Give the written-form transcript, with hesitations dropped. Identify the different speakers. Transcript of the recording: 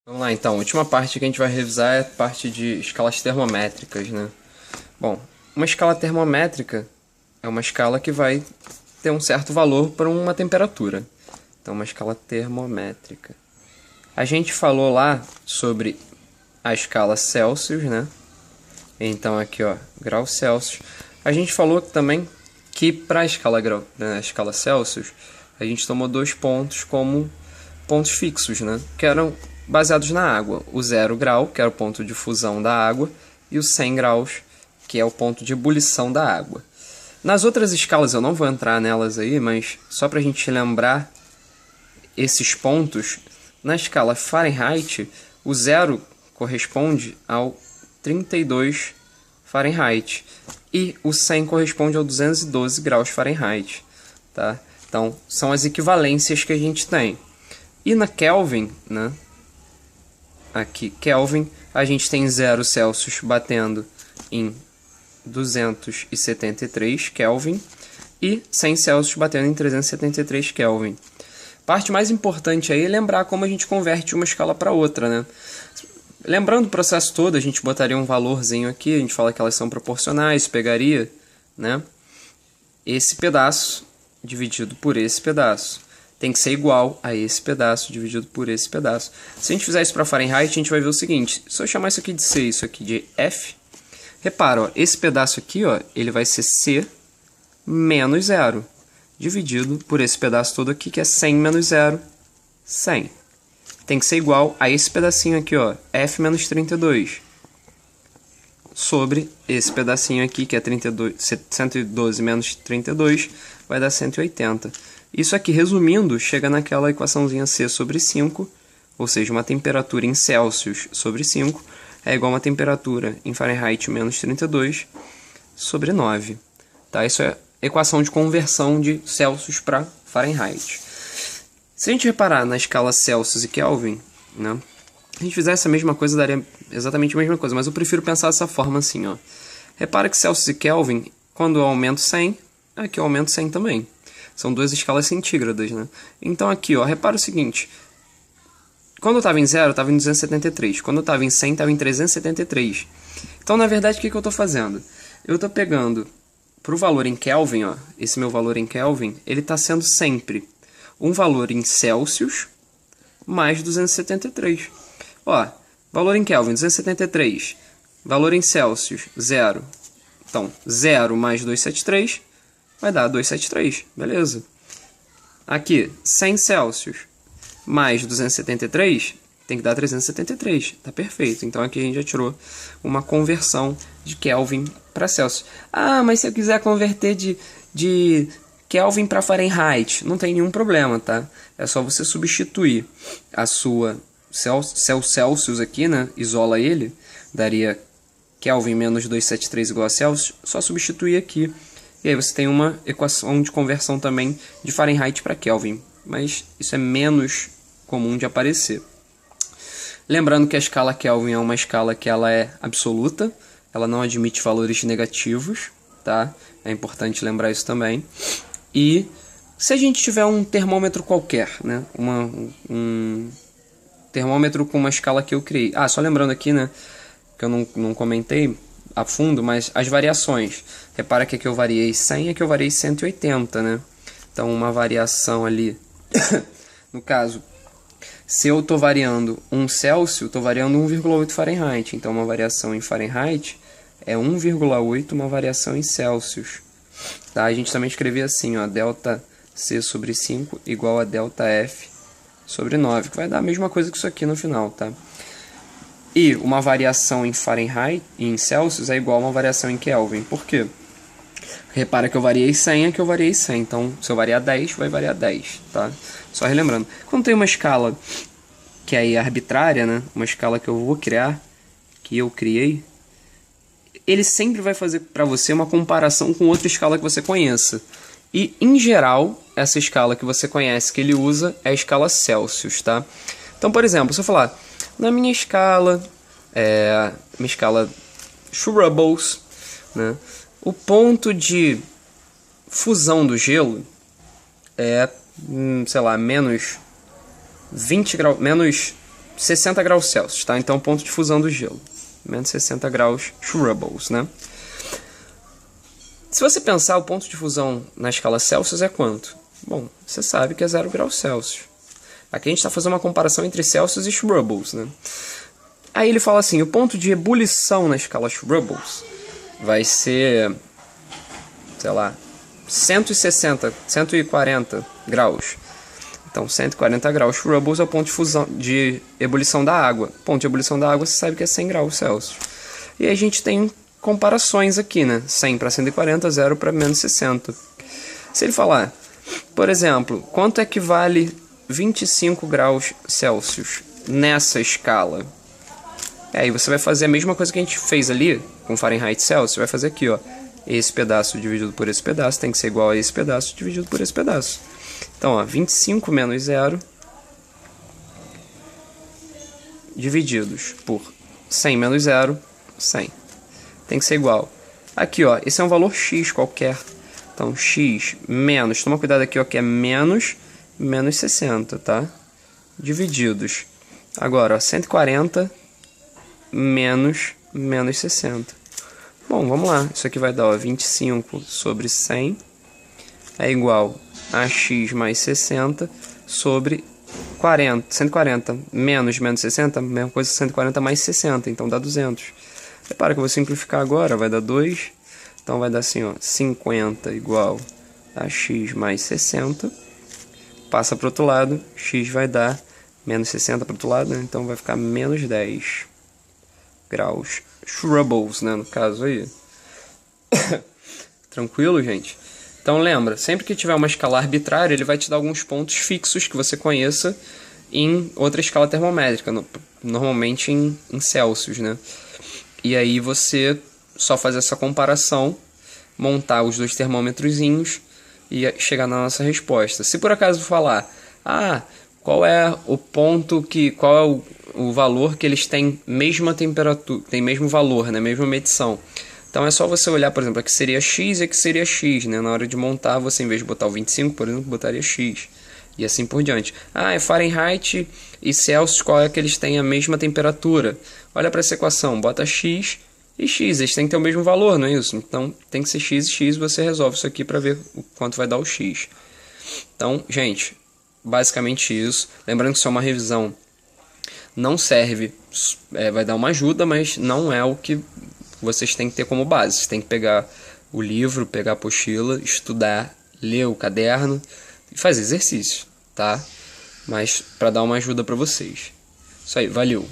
Speaker 1: Vamos lá, então. A última parte que a gente vai revisar é a parte de escalas termométricas, né? Bom, uma escala termométrica é uma escala que vai ter um certo valor para uma temperatura. Então, uma escala termométrica. A gente falou lá sobre a escala Celsius, né? Então, aqui, ó, graus Celsius. A gente falou também que para a escala, a escala Celsius, a gente tomou dois pontos como pontos fixos, né? Que eram baseados na água. O 0 grau, que era o ponto de fusão da água, e o 100 graus, que é o ponto de ebulição da água. Nas outras escalas, eu não vou entrar nelas aí, mas só para a gente lembrar esses pontos, na escala Fahrenheit, o 0 corresponde ao 32 Fahrenheit e o 100 corresponde ao 212 graus Fahrenheit, tá? Então, são as equivalências que a gente tem. E na Kelvin, né? Aqui, Kelvin, a gente tem 0 Celsius batendo em 273 Kelvin e 100 Celsius batendo em 373 Kelvin. Parte mais importante aí é lembrar como a gente converte uma escala para outra, né? Lembrando o processo todo, a gente botaria um valorzinho aqui, a gente fala que elas são proporcionais, pegaria, né, esse pedaço dividido por esse pedaço. Tem que ser igual a esse pedaço dividido por esse pedaço. Se a gente fizer isso para Fahrenheit, a gente vai ver o seguinte. Se eu chamar isso aqui de C, isso aqui de F, repara, ó, esse pedaço aqui, ó, ele vai ser C menos 0, dividido por esse pedaço todo aqui, que é 100 menos 0, 100. Tem que ser igual a esse pedacinho aqui, ó, F menos 32, sobre esse pedacinho aqui, que é 112 menos 32, vai dar 180. Isso aqui, resumindo, chega naquela equaçãozinha C sobre 5, ou seja, uma temperatura em Celsius sobre 5 é igual a uma temperatura em Fahrenheit menos 32 sobre 9. Tá? Isso é equação de conversão de Celsius para Fahrenheit. Se a gente reparar na escala Celsius e Kelvin, né, se a gente fizesse a mesma coisa, daria exatamente a mesma coisa, mas eu prefiro pensar dessa forma assim, ó. Repara que Celsius e Kelvin, quando eu aumento 100, aqui eu aumento 100 também. São duas escalas centígradas, né? Então aqui, ó, repara o seguinte. Quando eu estava em 0, eu estava em 273. Quando eu estava em 100, estava em 373. Então, na verdade, o que eu estou fazendo? Eu estou pegando, para o valor em Kelvin, ó, esse meu valor em Kelvin, ele está sendo sempre um valor em Celsius mais 273. Ó, valor em Kelvin, 273. Valor em Celsius, 0. Então, 0 mais 273 vai dar 273, beleza. Aqui, 100 Celsius mais 273 tem que dar 373, tá perfeito. Então aqui a gente já tirou uma conversão de Kelvin para Celsius. Ah, mas se eu quiser converter de Kelvin para Fahrenheit, não tem nenhum problema, tá? É só você substituir a sua Celsius aqui, né? Isola ele, daria Kelvin menos 273 igual a Celsius, só substituir aqui. E aí você tem uma equação de conversão também de Fahrenheit para Kelvin, mas isso é menos comum de aparecer. Lembrando que a escala Kelvin é uma escala que ela é absoluta, ela não admite valores negativos, tá? É importante lembrar isso também. E se a gente tiver um termômetro qualquer, né? Um termômetro com uma escala que eu criei. Ah, só lembrando aqui, né, que eu não comentei a fundo, mas as variações. Repara que aqui eu variei 100 e aqui eu variei 180, né? Então, uma variação ali, no caso, se eu estou variando 1 Celsius, estou variando 1,8 Fahrenheit. Então, uma variação em Fahrenheit é 1,8 uma variação em Celsius. Tá? A gente também escrevia assim, ó, delta C sobre 5 igual a delta F sobre 9, que vai dar a mesma coisa que isso aqui no final, tá? E uma variação em Fahrenheit, em Celsius, é igual a uma variação em Kelvin. Por quê? Repara que eu variei 100, aqui eu variei 100. Então, se eu variar 10, vai variar 10, tá? Só relembrando. Quando tem uma escala que é arbitrária, né? Uma escala que eu vou criar, que eu criei, ele sempre vai fazer para você uma comparação com outra escala que você conheça. E, em geral, essa escala que você conhece, que ele usa, é a escala Celsius, tá? Então, por exemplo, se eu falar, na minha escala Schwarzschild, né, o ponto de fusão do gelo é, sei lá, menos 20 graus, menos 60 graus Celsius, tá? Então, ponto de fusão do gelo. Menos 60 graus Schwabbles, né? Se você pensar, o ponto de fusão na escala Celsius é quanto? Bom, você sabe que é 0 graus Celsius. Aqui a gente está fazendo uma comparação entre Celsius e Schwabbles, né? Aí ele fala assim, o ponto de ebulição na escala Schwabbles vai ser, sei lá, 160, 140 graus. Então, 140 graus Schwabbles é o ponto de fusão, de ebulição da água. Ponto de ebulição da água, você sabe que é 100 graus Celsius. E aí a gente tem comparações aqui, né? 100 para 140, 0 para menos 60. Se ele falar, por exemplo, quanto equivale 25 graus Celsius nessa escala? Aí você vai fazer a mesma coisa que a gente fez ali, com Fahrenheit Celsius, vai fazer aqui, ó. Esse pedaço dividido por esse pedaço tem que ser igual a esse pedaço dividido por esse pedaço. Então, ó, 25 menos 0 divididos por 100 menos 0, 100. Tem que ser igual. Aqui, ó, esse é um valor x qualquer. Então, x menos, toma cuidado aqui, ó, que é menos 60, tá? Divididos. Agora, ó, 140 menos 60. Bom, vamos lá. Isso aqui vai dar, ó, 25 sobre 100 é igual a x mais 60 sobre 140 menos 60, mesma coisa, 140 mais 60, então dá 200. Repara que eu vou simplificar agora, vai dar 2, então vai dar assim, ó, 50 igual a x mais 60, passa para o outro lado, x vai dar menos 60 para o outro lado, né? Então vai ficar menos 10 graus Schwabbles, né, no caso aí. Tranquilo, gente? Então lembra, sempre que tiver uma escala arbitrária, ele vai te dar alguns pontos fixos que você conheça em outra escala termométrica, normalmente em Celsius, né? E aí você só faz essa comparação, montar os dois termômetrozinhos e chegar na nossa resposta. Se por acaso falar, qual é o ponto qual é o valor que eles têm mesma temperatura, tem mesmo valor, né? Mesma medição. Então é só você olhar, por exemplo, aqui seria x e aqui seria x, né? Na hora de montar, você em vez de botar o 25, por exemplo, botaria x. E assim por diante. É Fahrenheit e Celsius, qual é que eles têm a mesma temperatura? Olha para essa equação, bota x e x, eles têm que ter o mesmo valor, não é isso? Então tem que ser x e x, você resolve isso aqui para ver o quanto vai dar o x. Então, gente, basicamente isso. Lembrando que isso é uma revisão, não serve, vai dar uma ajuda, mas não é o que vocês têm que ter como base. Vocês têm que pegar o livro, pegar a apostila, estudar, ler o caderno e fazer exercício, tá? Mas para dar uma ajuda para vocês. Isso aí, valeu!